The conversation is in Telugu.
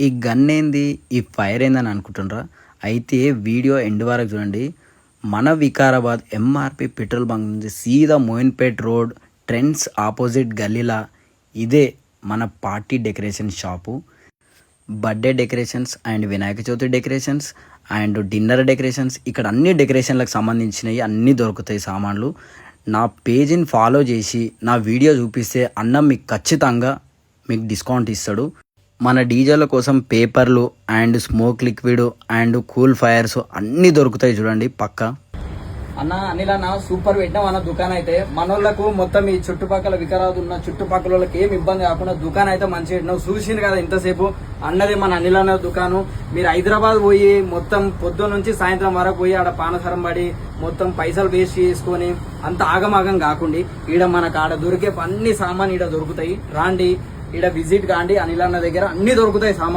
ఈ గన్ ఏంది, ఈ ఫైర్ ఏందని అనుకుంటున్నారా? అయితే వీడియో ఎండ్ వరకు చూడండి. మన వికారాబాద్ ఎంఆర్పి పెట్రోల్ బంక్ నుంచి సీదా మోయిన్పేట్ రోడ్ ట్రెండ్స్ ఆపోజిట్ గల్లీలా ఇదే మన party decoration shop. Birthday decorations and Vinayaka Chavithi decorations and dinner decorations, ఇక్కడ అన్ని డెకరేషన్లకు సంబంధించినవి అన్నీ దొరుకుతాయి సామాన్లు. నా పేజీని ఫాలో చేసి నా వీడియో చూపిస్తే అన్న మీకు ఖచ్చితంగా మీకు డిస్కౌంట్ ఇస్తాడు. మన డీజేల కోసం పేపర్లు and smoke liquid and cool fires అన్నీ దొరుకుతాయి చూడండి పక్క. అన్న అనిల్ అన్న సూపర్ పెట్టినాం అన్న దుకాణం అయితే. మనోళ్ళకు మొత్తం ఈ చుట్టుపక్కల వికారాబాద్ ఉన్న చుట్టుపక్కల వాళ్ళకి ఏం ఇబ్బంది కాకుండా దుకాణం అయితే మంచిగా పెట్టినావు. చూసింది కదా ఇంతసేపు అన్నది మన అనిల్ అన్న దుకాణం. మీరు హైదరాబాద్ పోయి మొత్తం పొద్దున్న నుంచి సాయంత్రం వరకు పోయి ఆడ పానసరం పడి మొత్తం పైసలు వేస్ట్ చేసుకొని అంత ఆగమాగం కాకుండా ఈడ మనకు ఆడ దొరికే అన్ని సామాన్ ఈడ దొరుకుతాయి. రాండి ఈడ విజిట్ కాండి, అనిల్ అన్న దగ్గర అన్ని దొరుకుతాయి సామాన్.